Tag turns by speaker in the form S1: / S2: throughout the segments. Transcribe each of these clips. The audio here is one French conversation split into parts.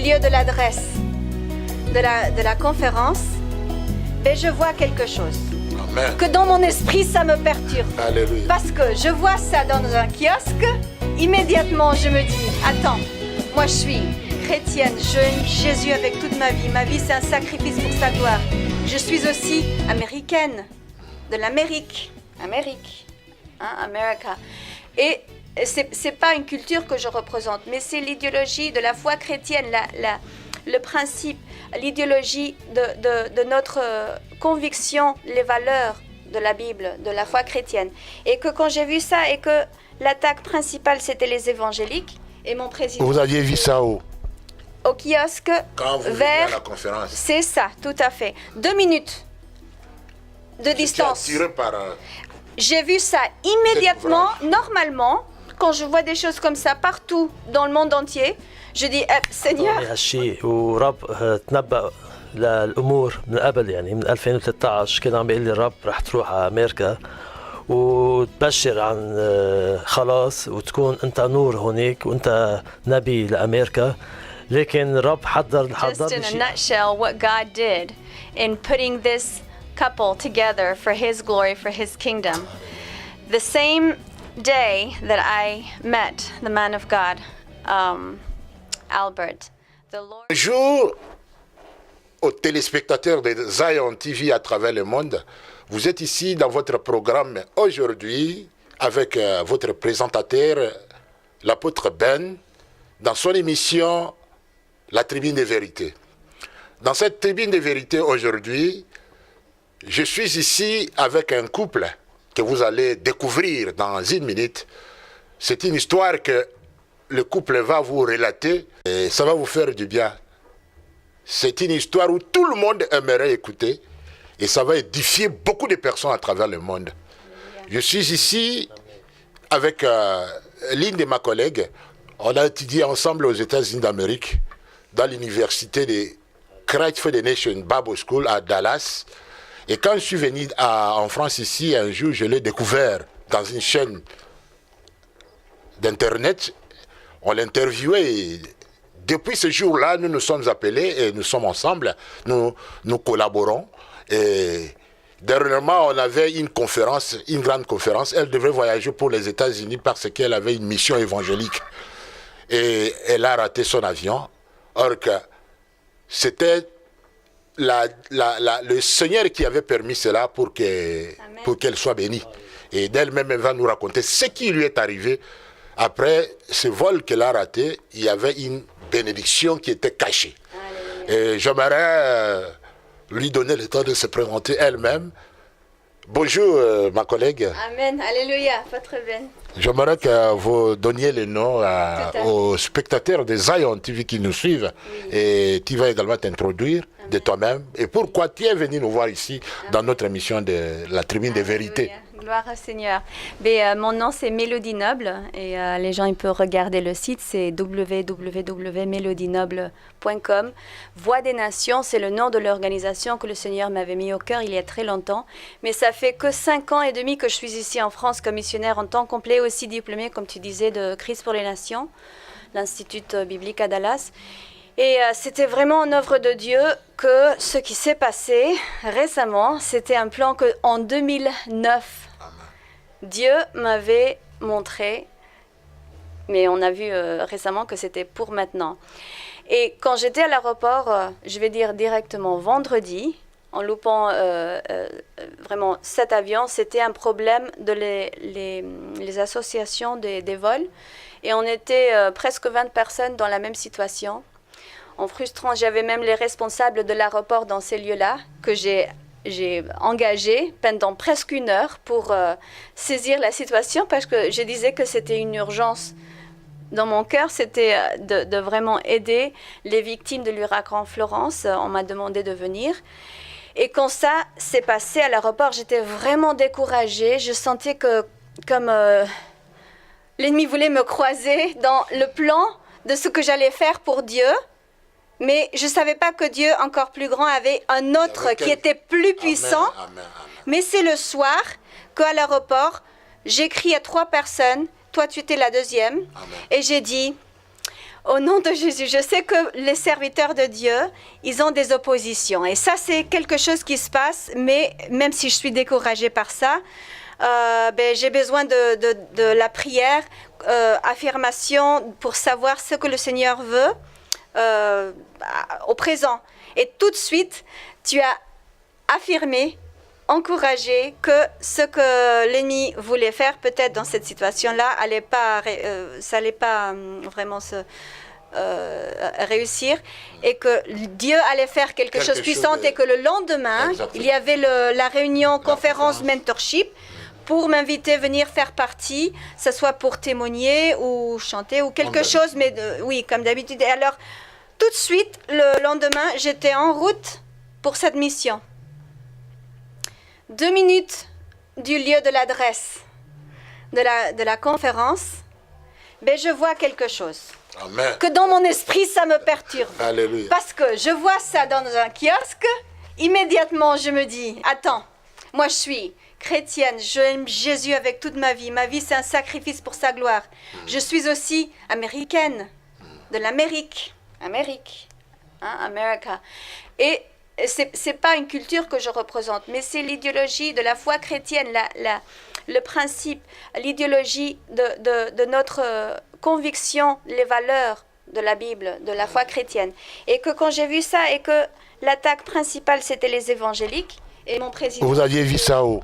S1: lieu de l'adresse de la conférence, ben, je vois quelque chose.
S2: Amen.
S1: Que dans mon esprit, ça me perturbe.
S2: Alléluia.
S1: Parce que je vois ça dans un kiosque, immédiatement je me dis, attends, moi je suis chrétienne, j'aime Jésus avec toute ma vie c'est un sacrifice pour sa gloire. Je suis aussi américaine, de l'Amérique, America. Et c'est pas une culture que je représente, mais c'est l'idéologie de la foi chrétienne, le principe, l'idéologie de notre conviction, les valeurs de la Bible, de la foi chrétienne. Et que quand j'ai vu ça et que l'attaque principale c'était les évangéliques, et mon président...
S2: Vous aviez vu ça où?
S1: Au kiosque,
S2: quand vous
S1: vers...
S2: à la conférence.
S1: C'est ça, tout à fait. 2 minutes de distance.
S2: Attiré par...
S1: J'ai vu ça immédiatement, normalement, quand je vois des choses comme ça partout dans le monde entier, je dis, Seigneur...
S3: هالشيء ورب تنبأ للأمور من قبل يعني من 2013 كان عم بيقول لي الرب رح تروح على أمريكا وتبشر عن خلاص وتكون أنت نور هونيك وأنت نبي لأمريكا لكن الرب حضر
S1: Just in a
S3: شيء.
S1: nutshell, what God did in putting this couple together for His glory, for His kingdom. The same day that I met the man of God, Albert, the Lord...
S2: Bonjour aux téléspectateurs de Zion TV à travers le monde. Vous êtes ici dans votre programme aujourd'hui avec votre présentateur, l'apôtre Ben, dans son émission La Tribune des Vérités. Dans cette Tribune des Vérités aujourd'hui, je suis ici avec un couple que vous allez découvrir dans 1 minute. C'est une histoire que le couple va vous relater et ça va vous faire du bien. C'est une histoire où tout le monde aimerait écouter et ça va édifier beaucoup de personnes à travers le monde. Je suis ici avec l'une de mes collègues. On a étudié ensemble aux États-Unis d'Amérique dans l'université de Christ for the Nation Bible School à Dallas. Et quand je suis venu en France ici, un jour, je l'ai découvert dans une chaîne d'Internet. On l'interviewait et depuis ce jour-là, nous nous sommes appelés et nous sommes ensemble. Nous collaborons. Et dernièrement, on avait une conférence, une grande conférence. Elle devait voyager pour les États-Unis parce qu'elle avait une mission évangélique. Et elle a raté son avion. Or que c'était le Seigneur qui avait permis cela pour qu'elle soit bénie. Et d'elle-même, elle va nous raconter ce qui lui est arrivé. Après ce vol qu'elle a raté, il y avait une bénédiction qui était cachée. Et j'aimerais lui donner le temps de se présenter elle-même. Bonjour, ma collègue.
S1: Amen, alléluia, Votre Ben.
S2: J'aimerais que vous donniez le nom aux spectateurs de Zion TV qui nous suivent. Oui. Et tu vas également t'introduire de toi-même. Et pourquoi tu es venu nous voir ici dans notre émission de la Tribune des Vérités.
S1: Gloire au Seigneur. Mon nom c'est Mélodie Noble et les gens ils peuvent regarder le site, c'est www.melodienoble.com. Voix des Nations, c'est le nom de l'organisation que le Seigneur m'avait mis au cœur il y a très longtemps. Mais ça fait que 5 ans et demi que je suis ici en France comme missionnaire en temps complet, aussi diplômée comme tu disais de Christ pour les Nations, l'Institut biblique à Dallas. Et c'était vraiment en œuvre de Dieu que ce qui s'est passé récemment, c'était un plan qu'en 2009, Dieu m'avait montré, mais on a vu récemment que c'était pour maintenant. Et quand j'étais à l'aéroport, je vais dire directement vendredi, en loupant vraiment cet avion, c'était un problème de les associations des vols. Et on était presque 20 personnes dans la même situation. En frustrant, j'avais même les responsables de l'aéroport dans ces lieux-là que j'ai engagé pendant presque 1 heure pour saisir la situation parce que je disais que c'était une urgence. Dans mon cœur, c'était de vraiment aider les victimes de l'ouragan Florence. On m'a demandé de venir. Et quand ça s'est passé à l'aéroport, j'étais vraiment découragée. Je sentais que comme l'ennemi voulait me croiser dans le plan de ce que j'allais faire pour Dieu. Mais je ne savais pas que Dieu, encore plus grand, avait un autre qui était plus puissant.
S2: Amen, amen, amen.
S1: Mais c'est le soir qu'à l'aéroport, j'écris à 3 personnes. Toi, tu étais la deuxième.
S2: Amen.
S1: Et j'ai dit, Au nom de Jésus, je sais que les serviteurs de Dieu, ils ont des oppositions. Et ça, c'est quelque chose qui se passe, mais même si je suis découragée par ça, j'ai besoin de la prière, affirmation pour savoir ce que le Seigneur veut au présent. Et tout de suite, tu as affirmé, encouragé que ce que l'ennemi voulait faire, peut-être dans cette situation-là, ça n'allait pas vraiment se réussir, et que Dieu allait faire quelque chose de puissant, et que le lendemain, il y avait la réunion, conférence, mentorship, pour m'inviter à venir faire partie, que ce soit pour témoigner ou chanter ou quelque chose, mais oui, comme d'habitude. Et alors, tout de suite, le lendemain, j'étais en route pour cette mission. 2 minutes du lieu de l'adresse de la conférence, je vois quelque chose.
S2: Amen.
S1: Que dans mon esprit, ça me perturbe.
S2: Alléluia.
S1: Parce que je vois ça dans un kiosque, immédiatement je me dis, attends, moi je suis chrétienne, j'aime Jésus avec toute ma vie c'est un sacrifice pour sa gloire. Je suis aussi américaine, de l'Amérique, America. Et c'est pas une culture que je représente, mais c'est l'idéologie de la foi chrétienne, le principe, l'idéologie de notre conviction, les valeurs de la Bible, de la foi chrétienne. Et que quand j'ai vu ça, et que l'attaque principale, c'était les évangéliques, et mon président...
S2: Vous aviez vu ça où?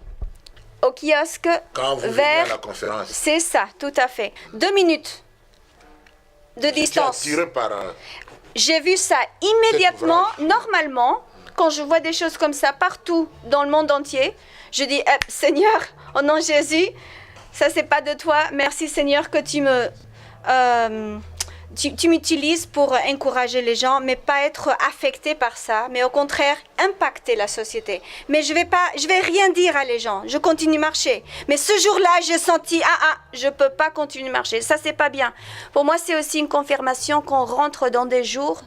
S1: Au kiosque,
S2: quand vous veniez à la conférence.
S1: C'est ça, tout à fait. 2 minutes de distance.
S2: Attiré par...
S1: J'ai vu ça immédiatement, normalement, quand je vois des choses comme ça partout dans le monde entier, je dis, Seigneur, au nom de Jésus, ça c'est pas de toi, merci Seigneur que tu m'utilises pour encourager les gens, mais pas être affecté par ça, mais au contraire impacter la société. Mais je vais rien dire à les gens, je continue à marcher. Mais ce jour-là, j'ai senti, je peux pas continuer à marcher, ça c'est pas bien. Pour moi, c'est aussi une confirmation qu'on rentre dans des jours,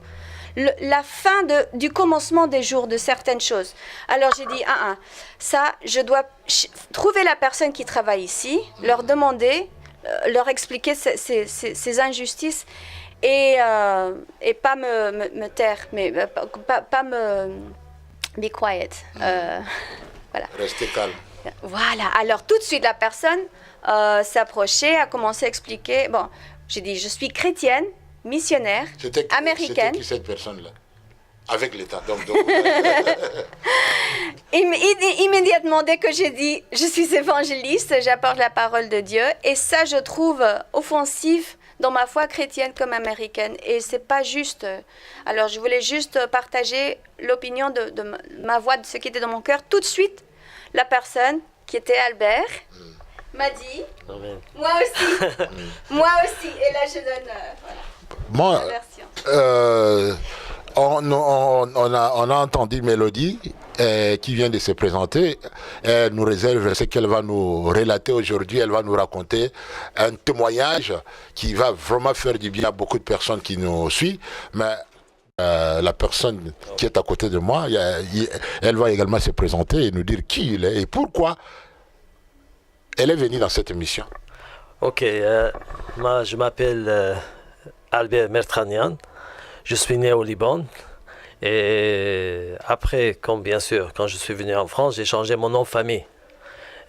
S1: la fin du commencement des jours de certaines choses. Alors j'ai dit, ça, je dois trouver la personne qui travaille ici, leur demander, leur expliquer ces injustices, et pas me taire, mais pas me be quiet. Voilà.
S2: Restez calme.
S1: Voilà. Alors tout de suite, la personne s'approchait, a commencé à expliquer. Bon, j'ai dit, je suis chrétienne, missionnaire, américaine.
S2: C'était qui cette personne-là? Avec l'État. Donc.
S1: Immédiatement, dès que j'ai dit, je suis évangéliste, j'apporte la parole de Dieu. Et ça, je trouve offensif dans ma foi chrétienne comme américaine. Et c'est pas juste. Alors, je voulais juste partager l'opinion de ma voix, de ce qui était dans mon cœur. Tout de suite, la personne qui était Albert m'a dit,
S3: Amen.
S1: Moi aussi. Moi aussi. Et là, je donne
S2: Moi,
S1: la version.
S2: On a entendu Mélodie qui vient de se présenter. Elle nous réserve ce qu'elle va nous relater aujourd'hui. Elle va nous raconter un témoignage qui va vraiment faire du bien à beaucoup de personnes qui nous suivent. Mais la personne qui est à côté de moi, elle va également se présenter et nous dire qui il est et pourquoi elle est venue dans cette émission.
S3: Ok, moi je m'appelle Albert Mertranian. Je suis né au Liban et après, bien sûr, quand je suis venu en France, j'ai changé mon nom de famille.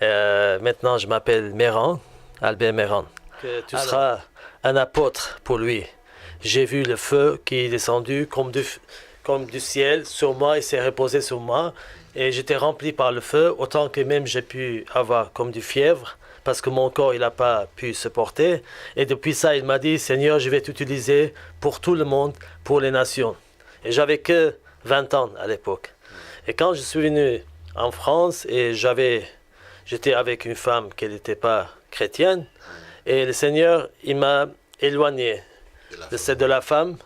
S3: Maintenant, je m'appelle Meran, Albert Meran. Tu seras un apôtre pour lui. J'ai vu le feu qui est descendu comme du ciel sur moi et s'est reposé sur moi. Et j'étais rempli par le feu, autant que même j'ai pu avoir comme du fièvre, parce que mon corps, il n'a pas pu supporter. Et depuis ça, il m'a dit, Seigneur, je vais t'utiliser pour tout le monde, pour les nations. Et j'avais que 20 ans à l'époque. Et quand je suis venu en France, et j'étais avec une femme qui n'était pas chrétienne, et le Seigneur, il m'a éloigné de la femme.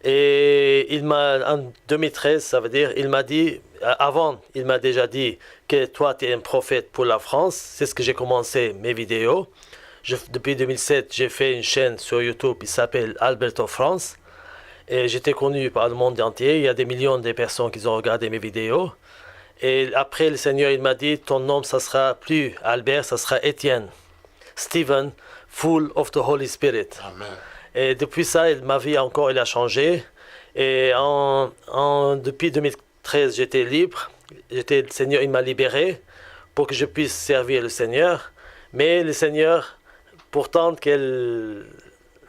S3: Et en 2013, ça veut dire, il m'a dit, avant, il m'a déjà dit que toi, tu es un prophète pour la France. C'est ce que j'ai commencé mes vidéos. Depuis 2007, j'ai fait une chaîne sur YouTube qui s'appelle Alberto France. Et j'étais connu par le monde entier. Il y a des millions de personnes qui ont regardé mes vidéos. Et après, le Seigneur, il m'a dit, ton nom, ça sera plus Albert, ça sera Étienne. Stephen, full of the Holy Spirit.
S2: Amen.
S3: Et depuis ça, ma vie encore, elle a changé. Et depuis 2013, j'étais libre. Le Seigneur, il m'a libéré pour que je puisse servir le Seigneur. Mais le Seigneur, pourtant, quelle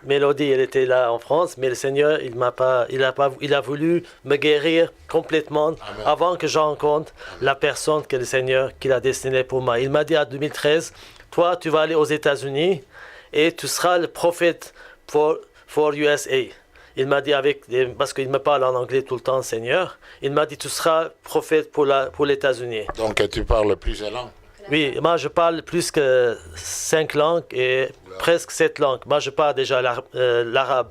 S3: mélodie, elle était là en France, mais le Seigneur, il a voulu me guérir complètement. Amen. Avant que je rencontre la personne que le Seigneur qu'il a destinée pour moi. Il m'a dit en 2013, toi, tu vas aller aux États-Unis et tu seras le prophète for USA. Il m'a dit parce qu'il me parle en anglais tout le temps, Seigneur. Il m'a dit, tu seras prophète pour les États-Unis.
S2: Donc tu parles plusieurs langues?
S3: Oui, moi je parle plus que 5 langues et presque 7 langues. Moi je parle déjà l'arabe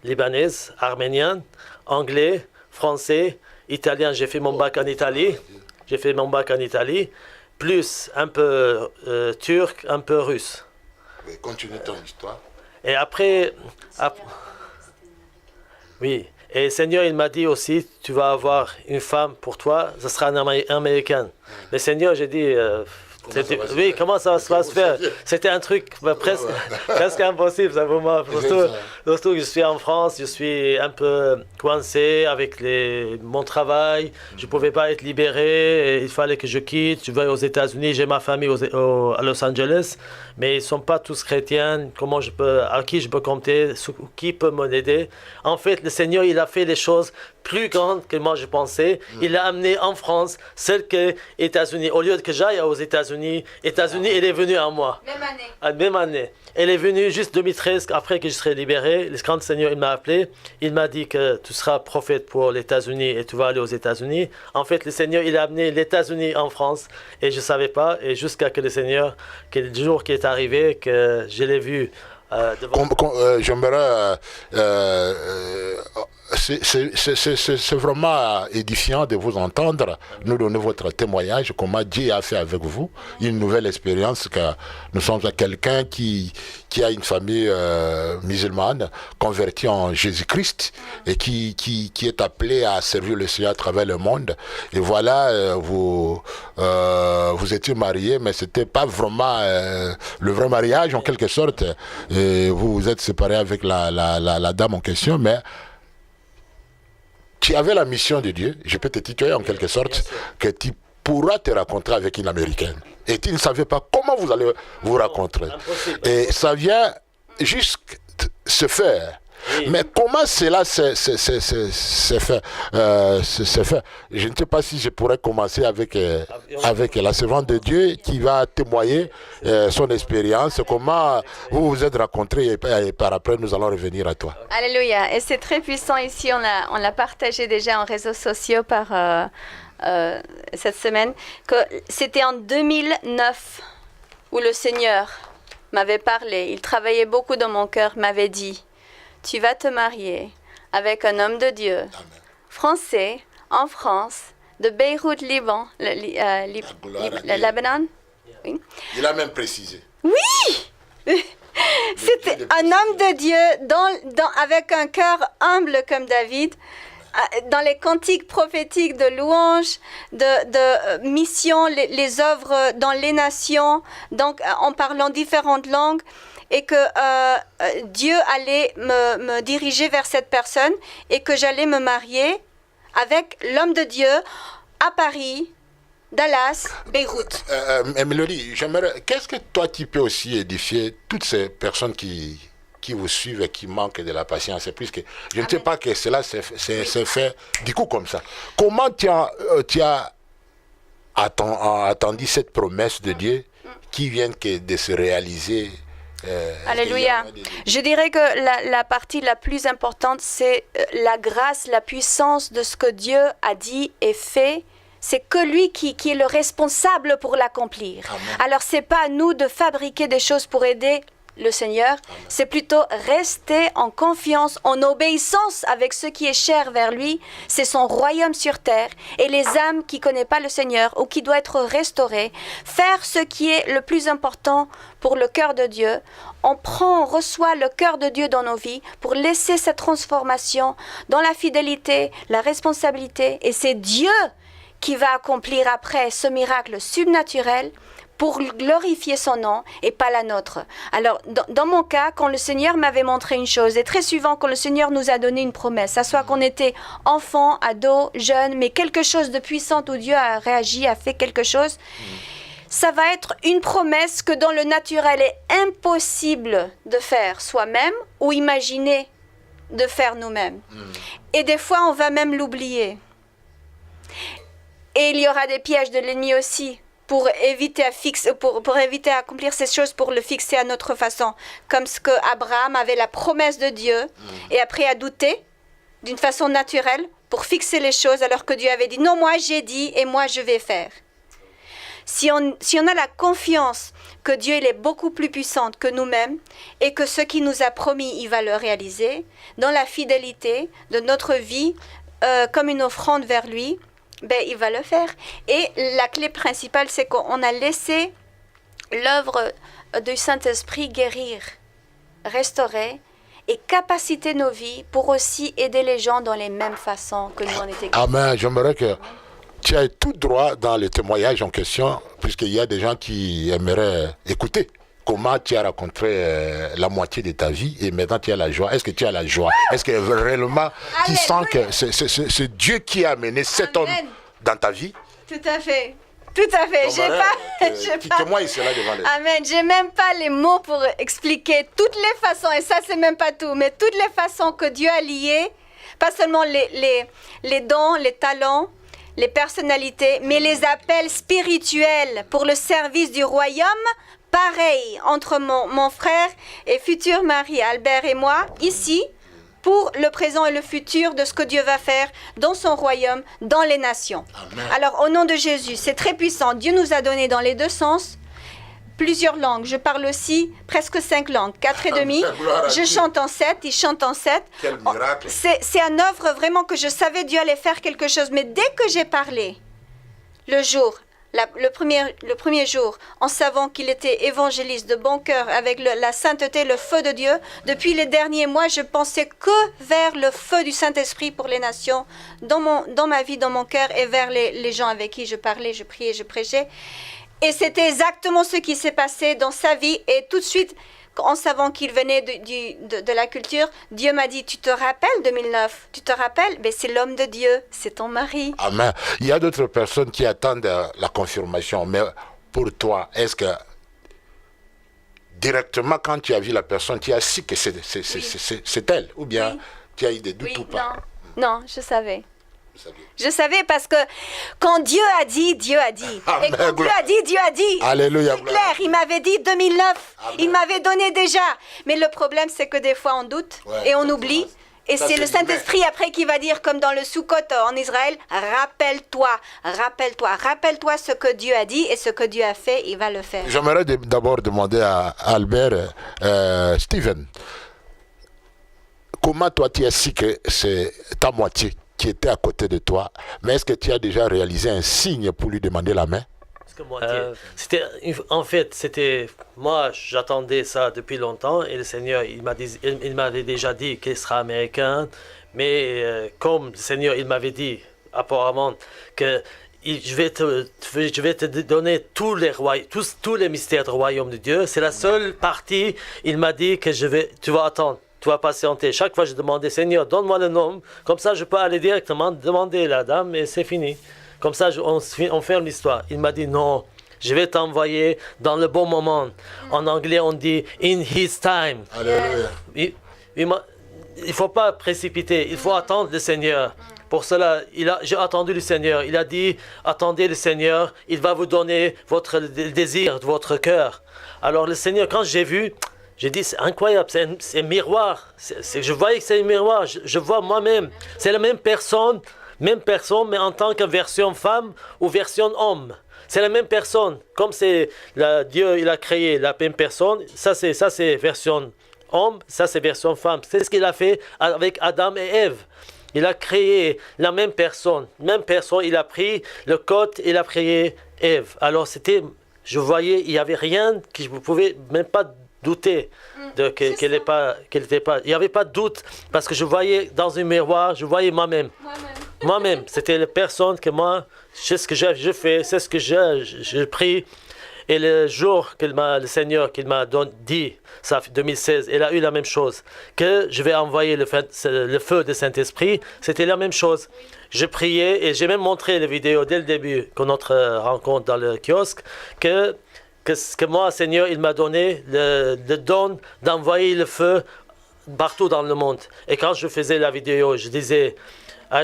S3: libanaise, arménien, anglais, français, italien. J'ai fait mon bac en Italie. Plus un peu turc, un peu russe.
S2: Oui, continue ton histoire.
S3: Et après oui, et le Seigneur, il m'a dit aussi, tu vas avoir une femme pour toi, ce sera une américaine. Le Seigneur, j'ai dit, comment ça va se faire? C'était un truc presque impossible, ça, pour moi. Surtout que je suis en France, je suis un peu coincé avec mon travail, je ne pouvais pas être libéré, il fallait que je quitte, je vais aux États-Unis, j'ai ma famille à Los Angeles, mais ils ne sont pas tous chrétiens, à qui je peux compter, qui peut m'aider? En fait, le Seigneur, il a fait les choses plus grandes que moi je pensais. Il a amené en France celle que les États-Unis. Au lieu que j'aille aux États-Unis, elle est venue à moi. Même année. Elle est venue juste 2013, après que je serai libéré. Quand le Seigneur il m'a appelé, il m'a dit que tu seras prophète pour les États-Unis et tu vas aller aux États-Unis. En fait, le Seigneur, il a amené les États-Unis en France et je ne savais pas. Et jusqu'à que le Seigneur, que le jour qui est arrivé, que je l'ai vu
S2: j'aimerais c'est vraiment édifiant de vous entendre nous donner votre témoignage, comment Dieu a fait avec vous, une nouvelle expérience, que nous sommes quelqu'un qui a une famille musulmane convertie en Jésus-Christ et qui est appelé à servir le Seigneur à travers le monde. Et voilà, vous étiez mariés, mais c'était pas vraiment le vrai mariage en quelque sorte. Et vous vous êtes séparés avec la dame en question, mais tu avais la mission de Dieu, je peux te tutoyer en quelque sorte, que tu pourras te rencontrer avec une Américaine. Et tu ne savais pas comment vous allez vous rencontrer. Et ça vient juste se faire. Mais comment cela se fait, je ne sais pas si je pourrais commencer avec la servante de Dieu qui va témoigner son expérience, comment vous vous êtes rencontrés et par après nous allons revenir à toi.
S1: Alléluia. Et c'est très puissant ici, on l'a partagé déjà en réseaux sociaux par cette semaine, que c'était en 2009 où le Seigneur m'avait parlé, il travaillait beaucoup dans mon cœur, m'avait dit: tu vas te marier avec un homme de Dieu, Amen. Français, en France, de Beyrouth, Liban, Lebanon. Oui.
S2: Il a même précisé.
S1: Oui. C'était un homme de Dieu avec un cœur humble comme David, dans les cantiques prophétiques de louange, de mission, les œuvres dans les nations, donc en parlant différentes langues. Et que Dieu allait me diriger vers cette personne et que j'allais me marier avec l'homme de Dieu à Paris, Dallas, Beyrouth.
S2: Mélodie, qu'est-ce que toi tu peux aussi édifier toutes ces personnes qui vous suivent et qui manquent de la patience? C'est plus que je ne sais pas que cela s'est fait du coup comme ça. Comment tu as attendu cette promesse de Dieu qui vient de se réaliser?
S1: Alléluia. Je dirais que la partie la plus importante, c'est la grâce, la puissance de ce que Dieu a dit et fait. C'est que lui qui est le responsable pour l'accomplir. Alors, ce n'est pas à nous de fabriquer des choses pour aider le Seigneur. C'est plutôt rester en confiance, en obéissance avec ce qui est cher vers lui. C'est son royaume sur terre. Et les âmes qui ne connaissent pas le Seigneur ou qui doivent être restaurées, faire ce qui est le plus important pour le cœur de Dieu. On reçoit le cœur de Dieu dans nos vies pour laisser cette transformation dans la fidélité, la responsabilité. Et c'est Dieu qui va accomplir après ce miracle surnaturel pour glorifier son nom et pas la nôtre. Alors, dans mon cas, quand le Seigneur m'avait montré une chose, et très souvent quand le Seigneur nous a donné une promesse, à soit qu'on était enfant, ado, jeune, mais quelque chose de puissant où Dieu a réagi, a fait quelque chose, ça va être une promesse que dans le naturel est impossible de faire soi-même ou imaginer de faire nous-mêmes. Et des fois, on va même l'oublier. Et il y aura des pièges de l'ennemi aussi pour éviter à accomplir ces choses, pour le fixer à notre façon. Comme ce que Abraham avait la promesse de Dieu et après a douté d'une façon naturelle pour fixer les choses alors que Dieu avait dit « Non, moi j'ai dit et moi je vais faire ». Si on a la confiance que Dieu il est beaucoup plus puissant que nous-mêmes et que ce qu'il nous a promis, il va le réaliser, dans la fidélité de notre vie, comme une offrande vers lui, ben, il va le faire. Et la clé principale, c'est qu'on a laissé l'œuvre du Saint-Esprit guérir, restaurer et capaciter nos vies pour aussi aider les gens dans les mêmes façons que nous on était.
S2: Amen. J'aimerais que tu aies tout droit dans le témoignage en question, puisqu'il y a des gens qui aimeraient écouter comment tu as rencontré la moitié de ta vie et maintenant tu as la joie. Est-ce que tu as la joie? Est-ce que réellement tu sens que c'est Dieu qui a amené cet homme dans ta vie?
S1: Tout à fait. Tout à fait.
S2: Témoigne cela devant les...
S1: Amen. J'ai même pas les mots pour expliquer toutes les façons, et ça c'est même pas tout, mais toutes les façons que Dieu a liées, pas seulement les dons, les talents, les personnalités, mais les appels spirituels pour le service du royaume. Pareil, entre mon frère et futur mari Albert et moi, ici, pour le présent et le futur de ce que Dieu va faire dans son royaume, dans les nations. Amen. Alors, au nom de Jésus, c'est très puissant. Dieu nous a donné dans les deux sens plusieurs langues. Je parle aussi presque 5 langues, 4 et demi. Je chante en 7, il chante en 7.
S2: Quel miracle!
S1: C'est un œuvre vraiment que je savais Dieu allait faire quelque chose. Mais dès que j'ai parlé, le premier jour, en savant qu'il était évangéliste de bon cœur, avec la sainteté, le feu de Dieu, depuis les derniers mois, je pensais que vers le feu du Saint-Esprit pour les nations, dans ma vie, dans mon cœur, et vers les gens avec qui je parlais, je priais, je prêchais. Et c'était exactement ce qui s'est passé dans sa vie. Et tout de suite, en savant qu'il venait de la culture, Dieu m'a dit, tu te rappelles 2009? Tu te rappelles? Ben, c'est l'homme de Dieu, c'est ton mari.
S2: Amen. Il y a d'autres personnes qui attendent la confirmation. Mais pour toi, est-ce que directement quand tu as vu la personne, tu as su que c'est elle? Ou bien tu as eu des doutes ou pas?
S1: Non, je savais. Je savais parce que quand Dieu a dit, Dieu a dit.
S2: Amen.
S1: Et quand Dieu a dit, Dieu a dit.
S2: Alléluia.
S1: C'est clair, il m'avait dit 2009.
S2: Amen.
S1: Il m'avait donné déjà. Mais le problème, c'est que des fois, on doute et on oublie. Et c'est le Saint-Esprit après qui va dire, comme dans le Sukkot en Israël, rappelle-toi ce que Dieu a dit et ce que Dieu a fait, il va le faire.
S2: J'aimerais d'abord demander à Albert, Steven, comment toi tu as su que c'est ta moitié qui était à côté de toi, mais est-ce que tu as déjà réalisé un signe pour lui demander la main?
S3: Moi, j'attendais ça depuis longtemps et le Seigneur, il m'avait déjà dit qu'il sera américain, mais comme le Seigneur, il m'avait dit apparemment que je vais te donner tous les mystères du royaume de Dieu. C'est la seule partie, il m'a dit que tu vas attendre. Tu vas patienter. Chaque fois, je demandais, Seigneur, donne-moi le nom. Comme ça, je peux aller directement demander la dame et c'est fini. Comme ça, on ferme l'histoire. Il m'a dit, non, je vais t'envoyer dans le bon moment. En anglais, on dit, in his time.
S2: Alléluia.
S3: Il ne faut pas précipiter. Il faut attendre le Seigneur. Pour cela, j'ai attendu le Seigneur. Il a dit, attendez le Seigneur. Il va vous donner votre désir de votre cœur. Alors, le Seigneur, quand j'ai vu... J'ai dit, c'est incroyable, c'est un miroir. Je voyais que c'est un miroir, je vois moi-même. C'est la même personne, mais en tant que version femme ou version homme. C'est la même personne. Comme Dieu, il a créé la même personne, ça c'est version homme, ça c'est version femme. C'est ce qu'il a fait avec Adam et Ève. Il a créé la même personne. Il a pris le code, il a créé Ève. Alors je voyais, il n'y avait rien que je ne pouvais même pas douter qu'elle n'était pas. Il n'y avait pas de doute parce que je voyais dans un miroir, je voyais moi-même. Moi-même, c'était la personne que moi, c'est ce que je fais, c'est ce que je prie. Et le jour le Seigneur qu'il m'a dit, ça fait 2016, il a eu la même chose, que je vais envoyer le feu du Saint-Esprit, c'était la même chose. Je priais et j'ai même montré les vidéos dès le début de notre rencontre dans le kiosque, que moi, Seigneur, il m'a donné le don d'envoyer le feu partout dans le monde. Et quand je faisais la vidéo, je disais,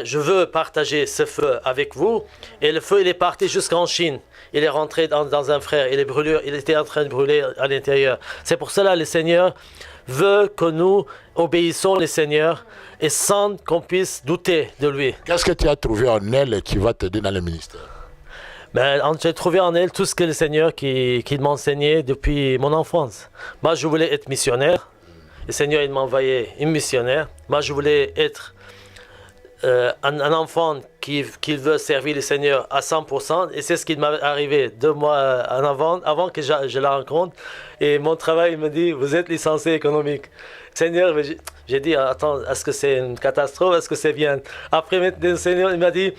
S3: je veux partager ce feu avec vous. Et le feu, il est parti jusqu'en Chine. Il est rentré dans un frère. Il était en train de brûler à l'intérieur. C'est pour cela que le Seigneur veut que nous obéissons le Seigneur et sans qu'on puisse douter de lui.
S2: Qu'est-ce que tu as trouvé en elle qui va t'aider dans le ministère?
S3: J'ai trouvé en elle tout ce que le Seigneur qui m'a enseigné depuis mon enfance. Moi, je voulais être missionnaire. Le Seigneur, il m'a envoyé une missionnaire. Moi, je voulais être un enfant qui veut servir le Seigneur à 100%. Et c'est ce qui m'est arrivé 2 mois avant que je la rencontre. Et mon travail me dit, vous êtes licencié économique. Seigneur, j'ai dit, attends, est-ce que c'est une catastrophe? Est-ce que c'est bien? Après, le Seigneur, il m'a dit,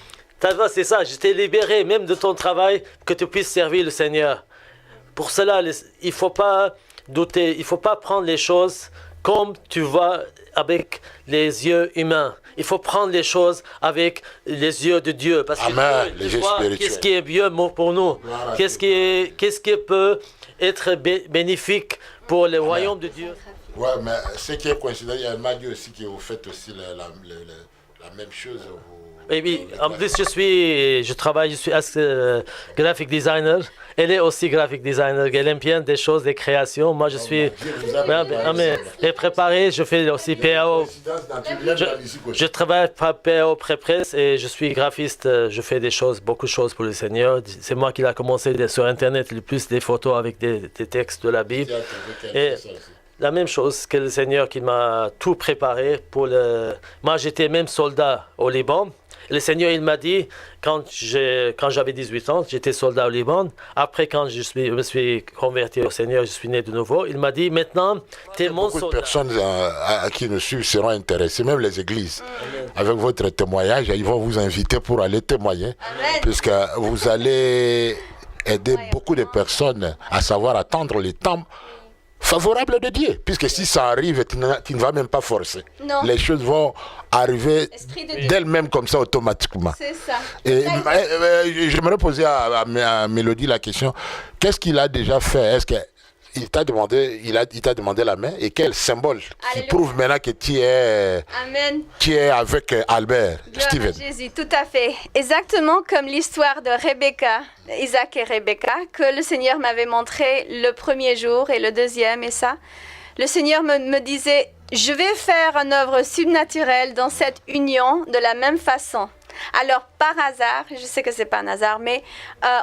S3: c'est ça, je t'ai libéré même de ton travail, que tu puisses servir le Seigneur. Pour cela, il ne faut pas douter, il ne faut pas prendre les choses comme tu vois avec les yeux humains. Il faut prendre les choses avec les yeux de Dieu. Parce que
S2: Amen,
S3: Dieu voit qu'est-ce qui est bien pour nous. Voilà, qu'est-ce qui peut être bénéfique pour le royaume de Dieu.
S2: Oui, mais ce qui est coïncident, il m'a dit aussi que vous faites aussi la même chose.
S3: Oui, en plus je suis graphic designer. Elle est aussi graphic designer. Elle aime bien des choses, des créations. Moi, je suis préparé. Je fais aussi PAO. Je travaille par PAO Pré-Presse et je suis graphiste. Je fais beaucoup de choses pour le Seigneur. C'est moi qui l'ai commencé sur Internet, le plus des photos avec des textes de la Bible. Et la même chose que le Seigneur qui m'a tout préparé pour le... Moi, j'étais même soldat au Liban. Le Seigneur, il m'a dit, quand j'avais 18 ans, j'étais soldat au Liban. Après, quand je me suis converti au Seigneur, je suis né de nouveau. Il m'a dit, maintenant, tu es mon soldat.
S2: Beaucoup de personnes à qui nous suivent seront intéressées, même les églises. Avec votre témoignage, ils vont vous inviter pour aller témoigner. Amen. Puisque vous allez aider beaucoup de personnes à savoir attendre les temps favorable de Dieu, puisque si ça arrive, tu ne vas même pas forcer. Non. Les choses vont arriver d'elles-mêmes comme ça automatiquement.
S1: C'est ça.
S2: Et j'aimerais poser à Mélodie la question, qu'est-ce qu'il a déjà fait? Est-ce qu'il t'a demandé, il t'a demandé la main, et quel symbole qui prouve maintenant que tu es avec Albert, Steven?
S1: Jésus, tout à fait. Exactement comme l'histoire de Rebecca, Isaac et Rebecca, que le Seigneur m'avait montré le premier jour et le deuxième et ça. Le Seigneur me disait, je vais faire une œuvre surnaturelle dans cette union de la même façon. Alors, par hasard, je sais que ce n'est pas un hasard, mais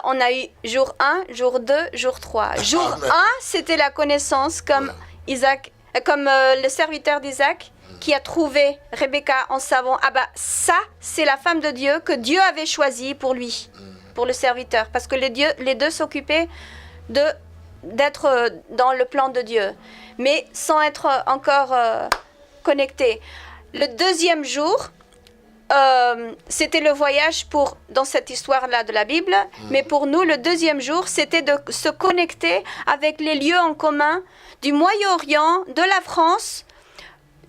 S1: on a eu jour 1, jour 2, jour 3. Jour 1, c'était la connaissance comme Isaac, comme le serviteur d'Isaac qui a trouvé Rebecca en savant, ça, c'est la femme de Dieu que Dieu avait choisie pour lui, pour le serviteur. Parce que les deux s'occupaient d'être dans le plan de Dieu, mais sans être encore connectés. Le deuxième jour, c'était le voyage dans cette histoire-là de la Bible, mais pour nous, le deuxième jour, c'était de se connecter avec les lieux en commun du Moyen-Orient, de la France,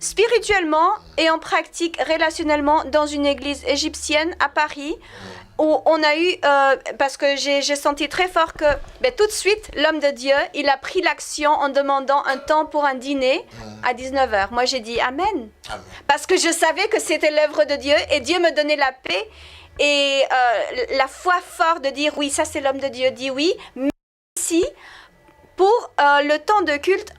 S1: spirituellement et en pratique, relationnellement, dans une église égyptienne à Paris, où on a eu, parce que j'ai senti très fort que tout de suite, l'homme de Dieu, il a pris l'action en demandant un temps pour un dîner à 19h. Moi, j'ai dit Amen. Parce que je savais que c'était l'œuvre de Dieu et Dieu me donnait la paix et la foi forte de dire oui, ça c'est l'homme de Dieu, dit oui. Mais ici, pour le temps de culte,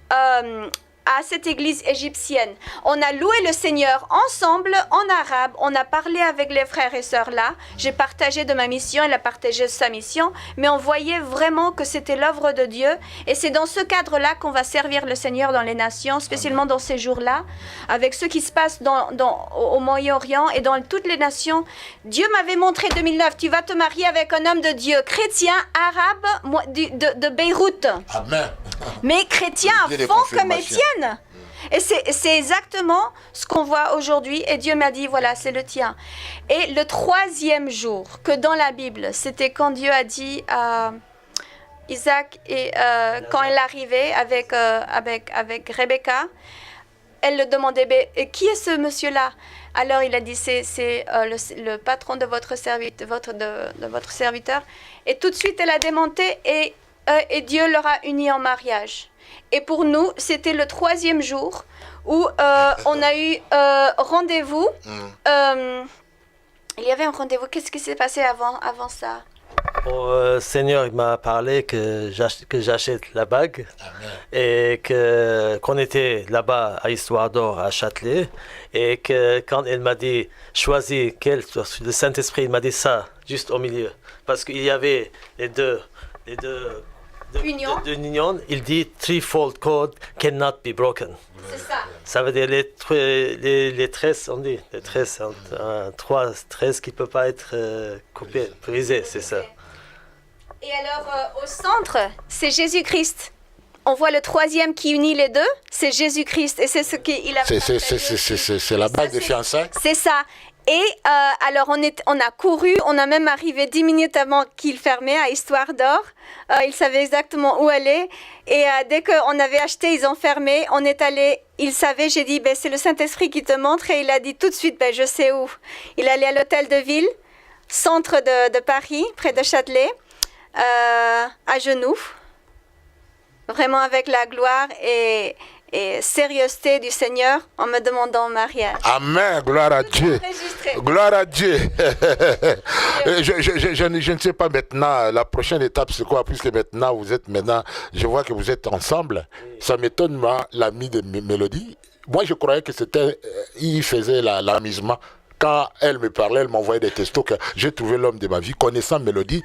S1: à cette église égyptienne. On a loué le Seigneur ensemble en arabe. On a parlé avec les frères et sœurs là. J'ai partagé de ma mission, elle a partagé de sa mission. Mais on voyait vraiment que c'était l'œuvre de Dieu. Et c'est dans ce cadre-là qu'on va servir le Seigneur dans les nations, spécialement dans ces jours-là, avec ce qui se passe au Moyen-Orient et dans toutes les nations. Dieu m'avait montré 2009, tu vas te marier avec un homme de Dieu, chrétien, arabe, de Beyrouth.
S2: Amen.
S1: Mais chrétien à fond comme Étienne. Et c'est exactement ce qu'on voit aujourd'hui. Et Dieu m'a dit, voilà, c'est le tien. Et le troisième jour, que dans la Bible, c'était quand Dieu a dit Isaac, et quand elle arrivait avec Rebecca, elle le demandait, mais, qui est ce monsieur-là? Alors il a dit, c'est le patron de votre serviteur. Et tout de suite, elle a démonté et Dieu leur a unis en mariage. Et pour nous, c'était le 3e jour où on a eu rendez-vous. Il y avait un rendez-vous. Qu'est-ce qui s'est passé avant ça?
S3: Le Seigneur il m'a parlé que j'achète la bague.
S2: Amen.
S3: Et qu'on était là-bas à Histoire d'Or à Châtelet et que quand il m'a dit choisis le Saint-Esprit, il m'a dit ça juste au milieu parce qu'il y avait les deux unions. Il dit threefold code cannot be broken.
S1: C'est ça.
S3: Ça veut dire les tresses, on dit les tresses, trois tresses qui ne peuvent pas être coupées, brisées, c'est ça.
S1: Et alors, au centre, c'est Jésus-Christ. On voit le 3e qui unit les deux, c'est Jésus-Christ. Et c'est ce qu'il a fait.
S2: C'est la bague des fiançailles.
S1: C'est ça. Et alors, on a couru, on a même arrivé 10 minutes avant qu'il fermait à Histoire d'Or. Ils savaient exactement où aller. Et dès qu'on avait acheté, ils ont fermé. On est allé, ils savaient, j'ai dit, c'est le Saint-Esprit qui te montre. Et il a dit tout de suite, je sais où. Il allait à l'hôtel de ville, centre de Paris, près de Châtelet. À genoux, vraiment avec la gloire et sérieuxité du Seigneur en me demandant en mariage.
S2: Amen, gloire à Dieu. Gloire à Dieu. Je ne sais pas maintenant, la prochaine étape c'est quoi, puisque maintenant je vois que vous êtes ensemble. Ça m'étonne, moi, l'ami de Mélodie. Moi je croyais que il faisait l'amusement. Quand elle me parlait, elle m'envoyait des textos que j'ai trouvé l'homme de ma vie, connaissant Mélodie,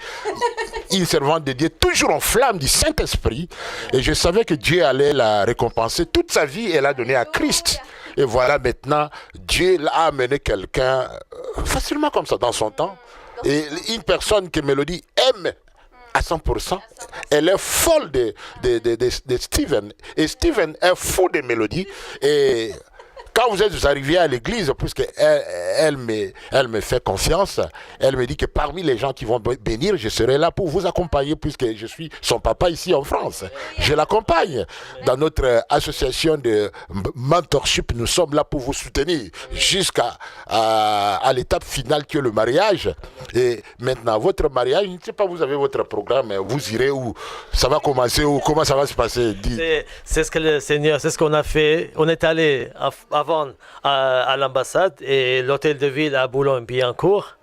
S2: une servante de Dieu, toujours en flamme du Saint-Esprit. Et je savais que Dieu allait la récompenser. Toute sa vie, elle a donné à Christ. Et voilà, maintenant, Dieu a amené quelqu'un facilement comme ça, dans son temps. Et une personne que Mélodie aime à 100%, elle est folle de Steven. Et Steven est fou de Mélodie. Et quand vous êtes arrivé à l'église, puisqu'elle me fait confiance, elle me dit que parmi les gens qui vont bénir, je serai là pour vous accompagner, puisque je suis son papa ici en France. Je l'accompagne. Dans notre association de mentorship, nous sommes là pour vous soutenir jusqu'à l'étape finale qui est le mariage. Et maintenant, votre mariage, je ne sais pas, vous avez votre programme, vous irez où? Ça va commencer où? Comment ça va se passer?
S3: C'est ce que le Seigneur, c'est ce qu'on a fait. On est allé avant à l'ambassade et l'hôtel de ville à Boulogne-Billancourt.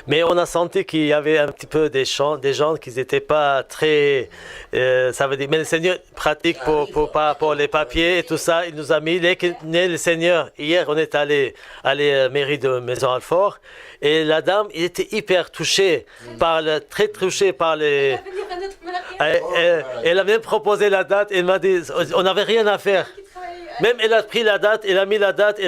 S3: Mais on a senti qu'il y avait un petit peu des gens qui n'étaient pas très... ça veut dire, mais le Seigneur pratique pour les papiers et tout ça. Il nous a mis, le Seigneur, hier on est allé à la mairie de Maison-Alfort et la dame, il était hyper touchée, très touchée par les... Elle a même proposé la date, elle m'a dit, on n'avait rien à faire. Même elle a pris la date, elle a mis la date,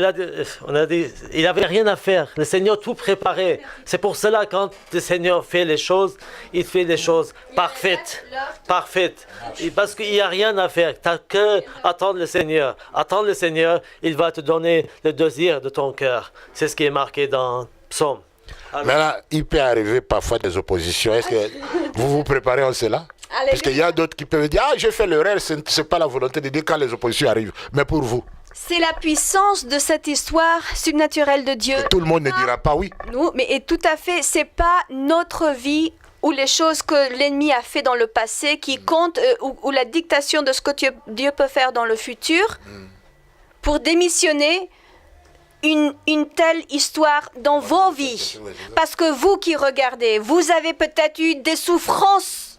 S3: on a dit, il n'avait rien à faire. Le Seigneur tout préparé. C'est pour cela quand le Seigneur fait les choses, il fait les choses parfaites. Parce qu'il n'y a rien à faire. Tu n'as que attendre le Seigneur. Attendre le Seigneur, il va te donner le désir de ton cœur. C'est ce qui est marqué dans Psaume.
S2: Mais là, il peut arriver parfois des oppositions. Est-ce que vous vous préparez en cela? Parce qu'il y a d'autres qui peuvent dire, j'ai fait l'erreur, ce n'est pas la volonté de Dieu quand les oppositions arrivent. Mais pour vous?
S1: C'est la puissance de cette histoire surnaturelle de Dieu.
S2: Et tout le monde ne dira pas oui.
S1: Nous, mais tout à fait, c'est pas notre vie ou les choses que l'ennemi a fait dans le passé qui comptent, ou la dictation de ce que Dieu peut faire dans le futur pour démissionner une telle histoire dans vos vies. Parce que vous qui regardez, vous avez peut-être eu des souffrances,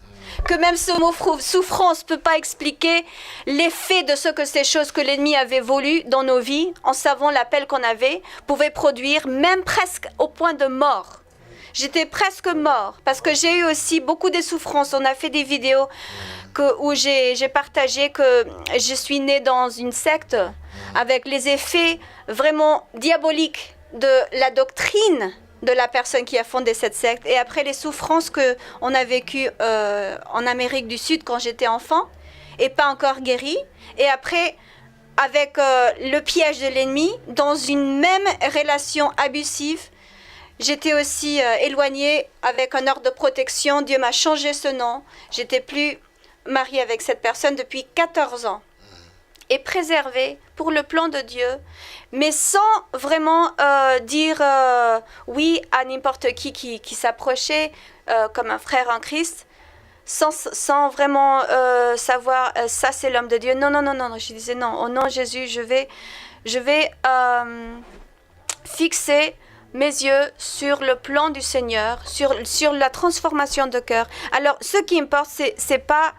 S1: que même ce mot souffrance ne peut pas expliquer l'effet de ce que ces choses que l'ennemi avait voulu dans nos vies, en savant l'appel qu'on avait, pouvaient produire, même presque au point de mort. J'étais presque mort, parce que j'ai eu aussi beaucoup de souffrances. On a fait des vidéos où j'ai partagé que je suis née dans une secte, avec les effets vraiment diaboliques de la doctrine de la personne qui a fondé cette secte, et après les souffrances qu'on a vécues en Amérique du Sud quand j'étais enfant, et pas encore guérie, et après avec le piège de l'ennemi, dans une même relation abusive, j'étais aussi éloignée avec un ordre de protection. Dieu m'a changé ce nom, j'étais plus mariée avec cette personne depuis 14 ans. Et préservée pour le plan de Dieu, mais sans vraiment dire oui à n'importe qui s'approchait comme un frère en Christ, sans vraiment savoir ça c'est l'homme de Dieu. Non. Je disais non, au nom de Jésus, je vais fixer mes yeux sur le plan du Seigneur, sur la transformation de cœur. Alors, ce qui importe, c'est pas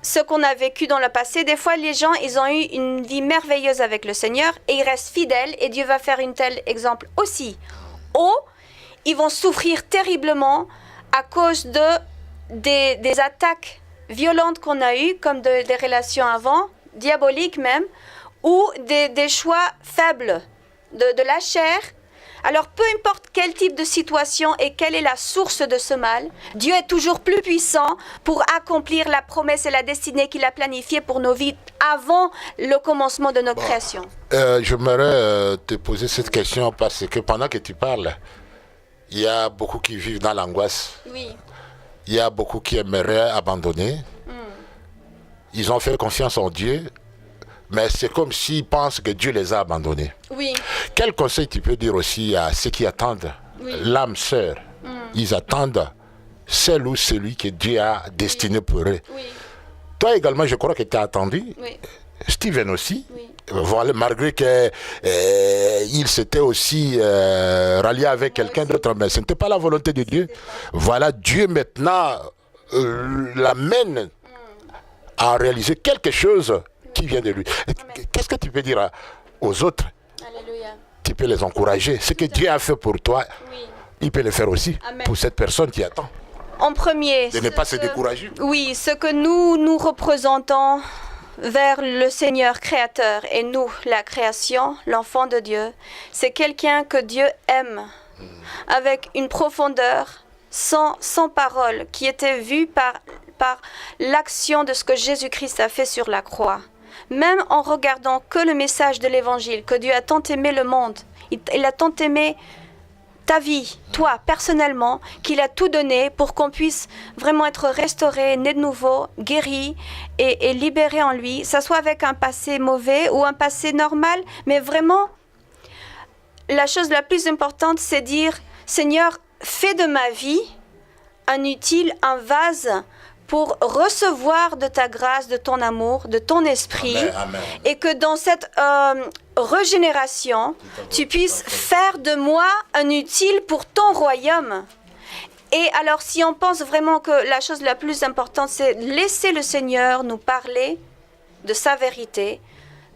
S1: ce qu'on a vécu dans le passé. Des fois, les gens, ils ont eu une vie merveilleuse avec le Seigneur et ils restent fidèles et Dieu va faire un tel exemple aussi. Ou ils vont souffrir terriblement à cause des attaques violentes qu'on a eues, comme des relations avant, diaboliques même, ou des choix faibles de la chair. Alors, peu importe quel type de situation et quelle est la source de ce mal, Dieu est toujours plus puissant pour accomplir la promesse et la destinée qu'il a planifiée pour nos vies avant le commencement de notre création.
S2: J'aimerais te poser cette question parce que pendant que tu parles, il y a beaucoup qui vivent dans l'angoisse.
S1: Oui.
S2: Il y a beaucoup qui aimeraient abandonner. Ils ont fait confiance en Dieu. Mais c'est comme s'ils pensent que Dieu les a abandonnés.
S1: Oui.
S2: Quel conseil tu peux dire aussi à ceux qui attendent l'âme sœur? Ils attendent celle ou celui que Dieu a destiné pour eux.
S1: Oui.
S2: Toi également, je crois que tu as attendu.
S1: Oui.
S2: Steven aussi.
S1: Oui.
S2: Voilà, malgré qu'il s'était aussi rallié avec quelqu'un d'autre, mais ce n'était pas la volonté de Dieu. Voilà, Dieu maintenant l'amène à réaliser quelque chose qui vient de lui. Qu'est-ce que tu peux dire aux autres?
S1: Alléluia.
S2: Tu peux les encourager. Ce que Dieu a fait pour toi, il peut le faire aussi.
S1: Amen.
S2: Pour cette personne qui attend.
S1: En premier,
S2: De ne pas se décourager.
S1: Oui, ce que nous représentons vers le Seigneur créateur et nous, la création, l'enfant de Dieu, c'est quelqu'un que Dieu aime avec une profondeur sans parole qui était vue par l'action de ce que Jésus-Christ a fait sur la croix. Même en regardant que le message de l'Évangile, que Dieu a tant aimé le monde, il a tant aimé ta vie, toi, personnellement, qu'il a tout donné pour qu'on puisse vraiment être restauré, né de nouveau, guéri et libéré en lui, ça soit avec un passé mauvais ou un passé normal, mais vraiment, la chose la plus importante, c'est dire, Seigneur, fais de ma vie un utile, un vase pour recevoir de ta grâce, de ton amour, de ton esprit.
S2: Amen, amen.
S1: Et que dans cette régénération, tu puisses faire de moi un utile pour ton royaume. Et alors, si on pense vraiment que la chose la plus importante, c'est laisser le Seigneur nous parler de sa vérité,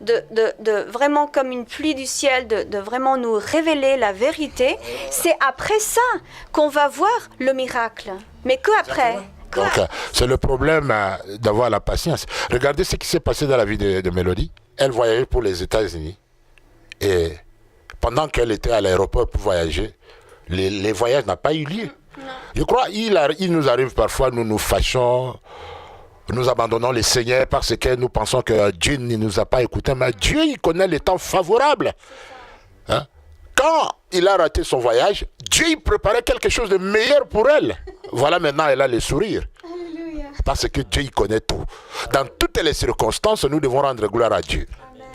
S1: de vraiment comme une pluie du ciel, de vraiment nous révéler la vérité, c'est après ça qu'on va voir le miracle. Mais que après.
S2: Donc, c'est le problème d'avoir la patience. Regardez ce qui s'est passé dans la vie de Mélodie. Elle voyageait pour les États-Unis. Et pendant qu'elle était à l'aéroport pour voyager, les voyages n'ont pas eu lieu.
S1: Non.
S2: Je crois qu'il nous arrive parfois, nous fâchons, nous abandonnons le Seigneur parce que nous pensons que Dieu ne nous a pas écoutés. Mais Dieu, il connaît les temps favorables. Hein? Quand il a raté son voyage, Dieu il préparait quelque chose de meilleur pour elle. Voilà, maintenant elle a le sourire.
S1: Alléluia.
S2: Parce que Dieu il connaît tout. Dans toutes les circonstances, nous devons rendre gloire à Dieu.
S1: Amen.